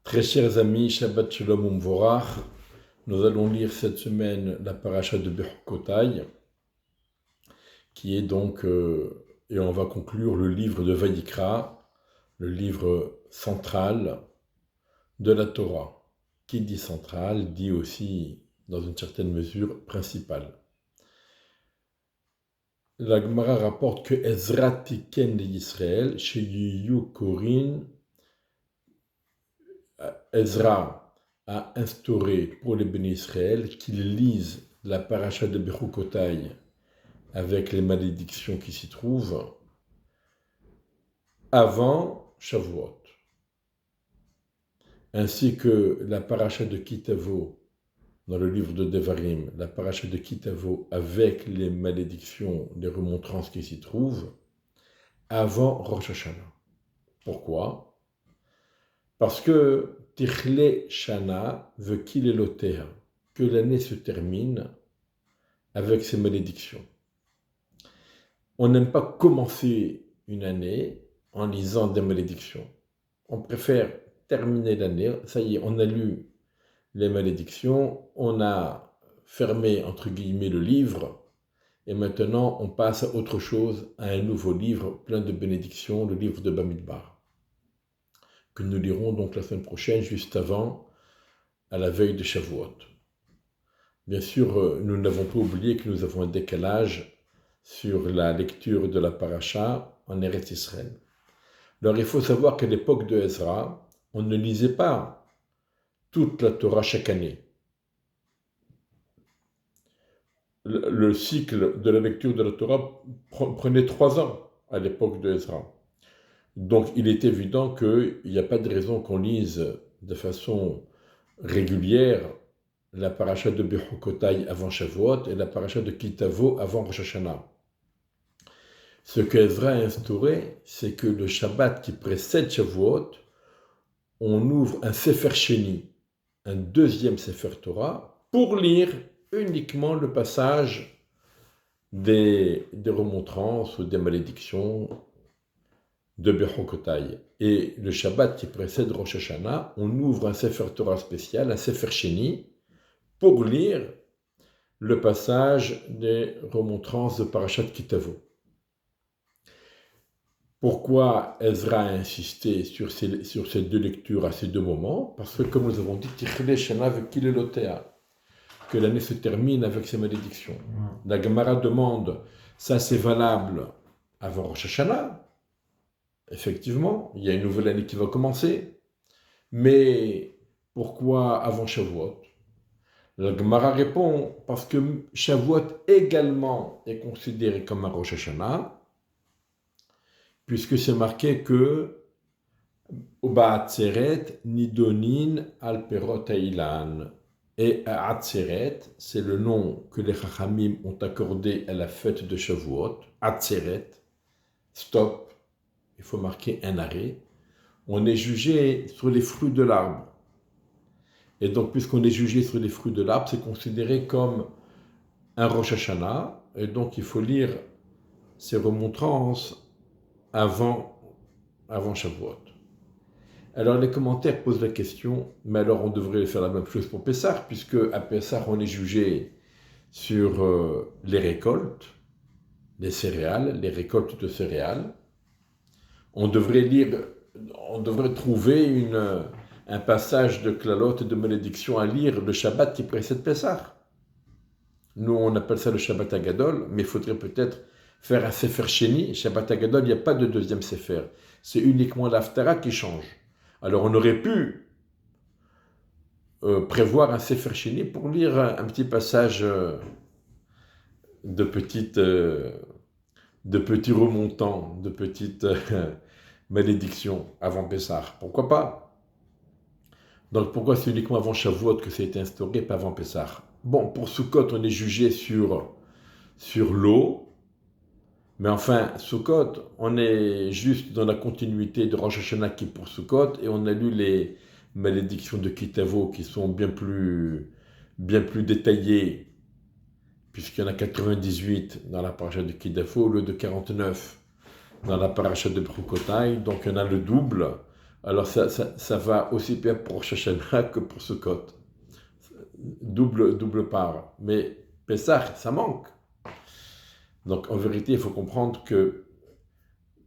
Très chers amis, Shabbat Shalom Umvorach, nous allons lire cette semaine la paracha de Bechukotai, qui est donc, et on va conclure le livre de Vayikra, le livre central de la Torah. Qui dit central, dit aussi, dans une certaine mesure, principal. La Gemara rapporte que Ezra tiken d'Israël, chez Yiyu Korin, Ezra a instauré pour les bénis Israël qu'ils lisent la paracha de Bechukotai avec les malédictions qui s'y trouvent avant Shavuot, ainsi que la paracha de Kitavo dans le livre de Devarim, la paracha de Kitavo avec les malédictions, les remontrances qui s'y trouvent avant Rosh Hashanah. Pourquoi ? Parce que Tichle Shana veut qu'il elotea, que l'année se termine avec ses malédictions. On n'aime pas commencer une année en lisant des malédictions. On préfère terminer l'année, ça y est, on a lu les malédictions, on a fermé entre guillemets le livre, et maintenant on passe à autre chose, à un nouveau livre plein de bénédictions, le livre de Bamidbar, que nous lirons donc la semaine prochaine, juste avant, à la veille de Shavuot. Bien sûr, nous n'avons pas oublié que nous avons un décalage sur la lecture de la paracha en Eretz Israël. Alors il faut savoir qu'à l'époque de Ezra, on ne lisait pas toute la Torah chaque année. Le cycle de la lecture de la Torah prenait 3 ans à l'époque de Ezra. Donc il est évident qu'il n'y a pas de raison qu'on lise de façon régulière la paracha de Bechukotai avant Shavuot et la paracha de Kitavo avant Rosh Hashanah. Ce que Ezra a instauré, c'est que le Shabbat qui précède Shavuot, on ouvre un Sefer Sheni, un deuxième Sefer Torah, pour lire uniquement le passage des remontrances ou des malédictions de Bechukotai. Et le Shabbat qui précède Rosh Hashanah, on ouvre un Sefer Torah spécial, un Sefer Sheni, pour lire le passage des remontrances de Parashat Kitavo. Pourquoi Ezra a insisté sur ces deux lectures à ces deux moments ? Parce que, comme nous avons dit, Tichle Shana veut elotea, que l'année se termine avec ses malédictions. La Gemara demande, ça c'est valable avant Rosh Hashanah. Effectivement, il y a une nouvelle année qui va commencer. Mais pourquoi avant Shavuot ? La Gemara répond, parce que Shavuot également est considéré comme un Rosh Hashanah, puisque c'est marqué que Ba'atzeret nidonin al perot hailan. Et Atzeret, c'est le nom que les Chachamim ont accordé à la fête de Shavuot. Atzeret, stop, il faut marquer un arrêt. On est jugé sur les fruits de l'arbre. Et donc, puisqu'on est jugé sur les fruits de l'arbre, c'est considéré comme un Rosh Hashanah. Et donc, il faut lire ces remontrances avant Shavuot. Alors, les commentaires posent la question, mais alors on devrait faire la même chose pour Pessah, puisque à Pessah, on est jugé sur les récoltes, les céréales, les récoltes de céréales. On devrait trouver un passage de Klalot et de malédiction à lire le Shabbat qui précède Pessah. Nous, on appelle ça le Shabbat Agadol, mais il faudrait peut-être faire un Sefer Sheni. Shabbat Agadol, il n'y a pas de deuxième Sefer. C'est uniquement l'Haftara qui change. Alors, on aurait pu prévoir un Sefer Sheni pour lire un petit passage de petits remontants, de petites malédictions avant Pessah. Pourquoi pas ? Donc, pourquoi c'est uniquement avant Shavuot que ça a été instauré, pas avant Pessah ? Bon, pour Sukkot, on est jugé sur l'eau. Mais enfin, Sukkot, on est juste dans la continuité de Rosh Hashanah qui est pour Sukkot, et on a lu les malédictions de Kitavo qui sont bien plus détaillées, puisqu'il y en a 98 dans la paracha de Kitavo, au lieu de 49 dans la paracha de Bechukotai, donc il y en a le double. Alors ça va aussi bien pour Rosh Hashanah que pour Sukkot. Double part. Mais Pessah, ça manque. Donc en vérité, il faut comprendre que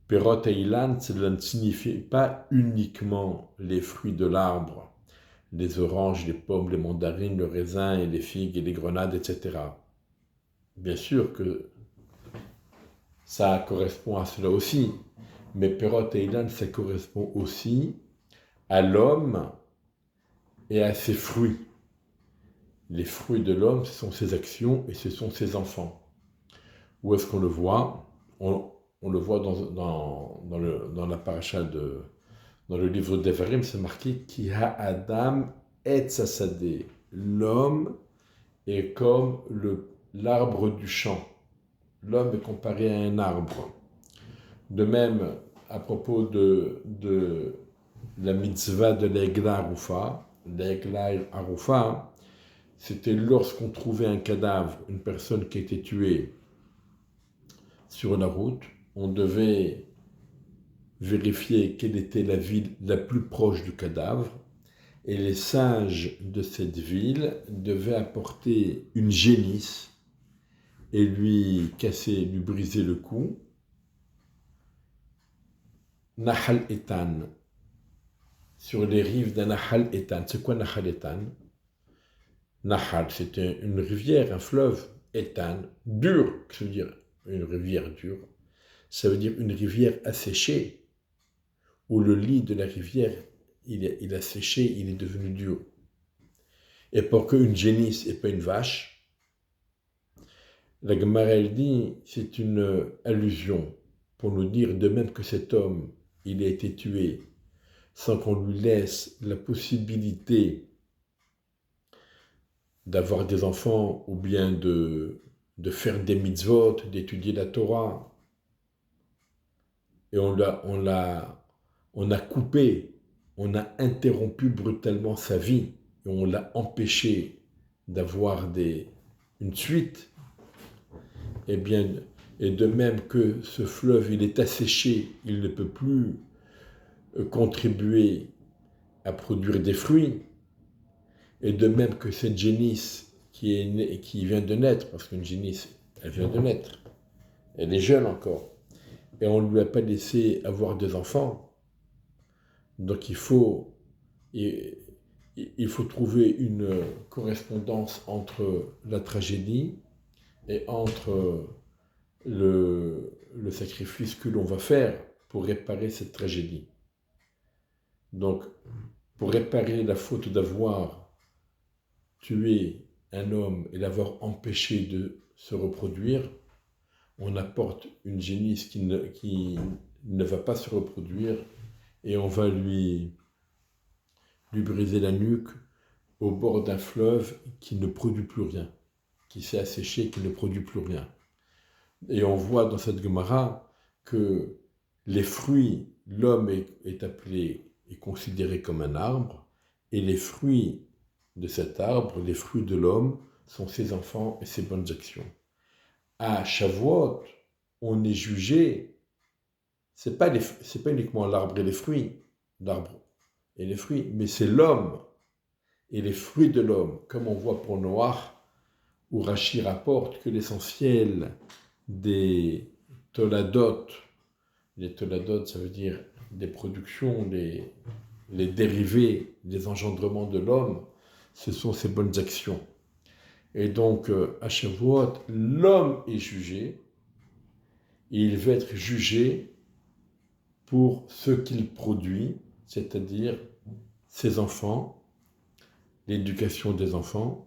Perot et Ilan, cela ne signifie pas uniquement les fruits de l'arbre, les oranges, les pommes, les mandarines, le raisin, et les figues, et les grenades, etc. Bien sûr que ça correspond à cela aussi, mais Perot et Ilan, ça correspond aussi à l'homme et à ses fruits. Les fruits de l'homme, ce sont ses actions et ce sont ses enfants. Où est-ce qu'on le voit? On le voit dans la paracha dans le livre d'Evarim, c'est marqué Ki ha-adam et sasadeh. L'homme est comme l'arbre du champ. L'homme est comparé à un arbre. De même, à propos de la mitzvah de l'Egla Arufa, c'était lorsqu'on trouvait un cadavre, une personne qui était tuée sur la route, on devait vérifier quelle était la ville la plus proche du cadavre, et les sages de cette ville devaient apporter une génisse et lui briser le cou. Nahal Etan, sur les rives d'un Nahal Etan. C'est quoi Nahal Etan? Nahal, c'était une rivière, un fleuve. Etan, dur, ça veut dire une rivière dure. Ça veut dire une rivière asséchée, où le lit de la rivière, il a séché, il est devenu dur. Et pour qu'une génisse et pas une vache, la Gemara elle dit, c'est une allusion pour nous dire de même que cet homme, il a été tué sans qu'on lui laisse la possibilité d'avoir des enfants ou bien de faire des mitzvot, d'étudier la Torah. Et on a coupé, on a interrompu brutalement sa vie et on l'a empêché d'avoir une suite. Et bien, et de même que ce fleuve, il est asséché, il ne peut plus contribuer à produire des fruits. Et de même que cette génisse qui vient de naître, parce qu'une génisse, elle vient de naître, elle est jeune encore, et on ne lui a pas laissé avoir des enfants. Donc il faut trouver une correspondance entre la tragédie et entre le sacrifice que l'on va faire pour réparer cette tragédie. Donc, pour réparer la faute d'avoir tué un homme et l'avoir empêché de se reproduire, on apporte une génisse qui ne va pas se reproduire et on va lui briser la nuque au bord d'un fleuve qui ne produit plus rien, qui s'est asséché, qui ne produit plus rien. Et on voit dans cette Gemara que les fruits, l'homme est considéré comme un arbre, et les fruits de cet arbre, les fruits de l'homme, sont ses enfants et ses bonnes actions. À Shavuot, on est jugé, c'est pas uniquement l'arbre et les fruits, mais c'est l'homme et les fruits de l'homme, comme on voit pour Noach, où Rashi rapporte que l'essentiel des toladot, les toladot, ça veut dire des productions, les dérivés, les engendrements de l'homme, ce sont ses bonnes actions. Et donc, à Shavuot, l'homme est jugé, et il va être jugé pour ce qu'il produit, c'est-à-dire ses enfants, l'éducation des enfants.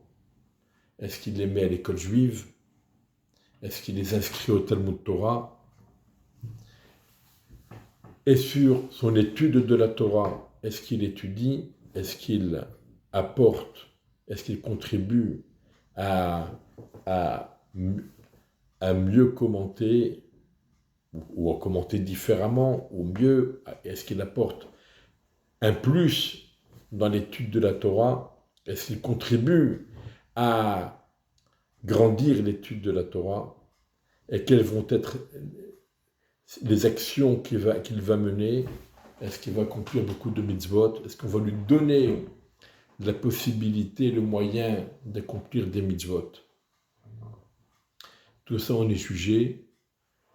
Est-ce qu'il les met à l'école juive? Est-ce qu'il les inscrit au Talmud Torah? Et sur son étude de la Torah, est-ce qu'il étudie? Est-ce qu'il apporte? Est-ce qu'il contribue à mieux commenter ou à commenter différemment, ou mieux, est-ce qu'il apporte un plus dans l'étude de la Torah? Est-ce qu'il contribue à grandir l'étude de la Torah? Et quelles vont être les actions qu'il va mener Est-ce qu'il va accomplir beaucoup de mitzvot? Est-ce qu'on va lui donner la possibilité, le moyen d'accomplir des mitzvot? Tout ça, on est jugé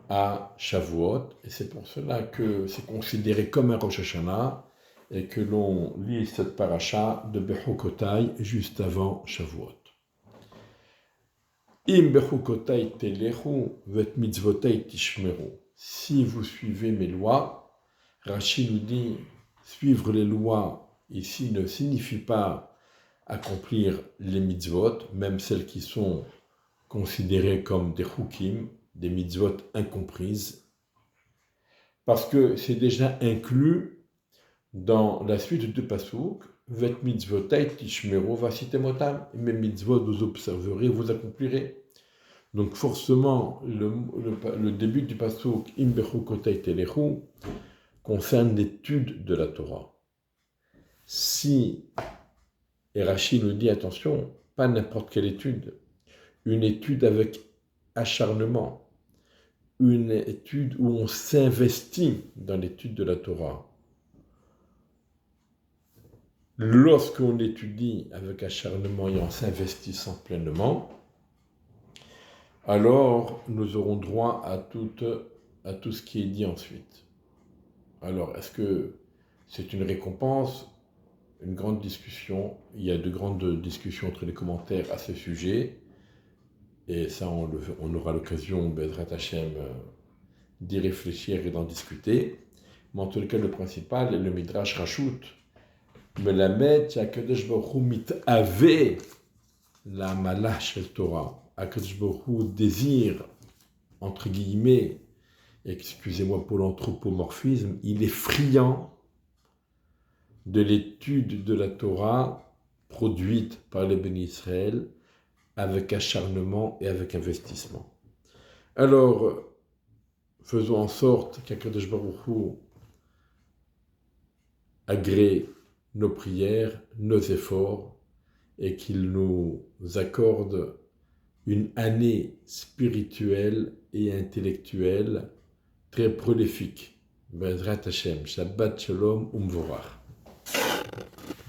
à Shavuot, et c'est pour cela que c'est considéré comme un Rosh Hashanah, et que l'on lit cette paracha de Bechukotai juste avant Shavuot. Im Bechukotai telechu vet mitzvotai tishmeru. Si vous suivez mes lois, Rashi nous dit, suivre les lois ici ne signifie pas accomplir les mitzvot, même celles qui sont considérées comme des chukim, des mitzvot incomprises, parce que c'est déjà inclus dans la suite du Passouk, Vet mitzvotai tishmeru vasitemotam, mes mitzvot vous observerez, vous accomplirez. Donc forcément, le début du Passouk, Im bechukotai telechu, concerne l'étude de la Torah. Si, et Rashi nous dit, attention, pas n'importe quelle étude, une étude avec acharnement, une étude où on s'investit dans l'étude de la Torah. Lorsqu'on étudie avec acharnement et en s'investissant pleinement, alors nous aurons droit à tout ce qui est dit ensuite. Alors, est-ce que c'est une récompense? Une grande discussion. Il y a de grandes discussions entre les commentaires à ce sujet. Et ça, on aura l'occasion, Bezrat Hashem, d'y réfléchir et d'en discuter. Mais en tout cas, le principal est le Midrash Rachout. Melamed qu'Akadosh Baruch Hu mit'ave la malah shel Torah. Akadosh Baruch Hu désire, entre guillemets, excusez-moi pour l'anthropomorphisme, il est friand de l'étude de la Torah produite par les bénis Israël avec acharnement et avec investissement. Alors, faisons en sorte qu'Akadosh Baruch Hu agrée nos prières, nos efforts, et qu'il nous accorde une année spirituelle et intellectuelle très prolifique. Bezrat Hashem, Shabbat Shalom Umvorach.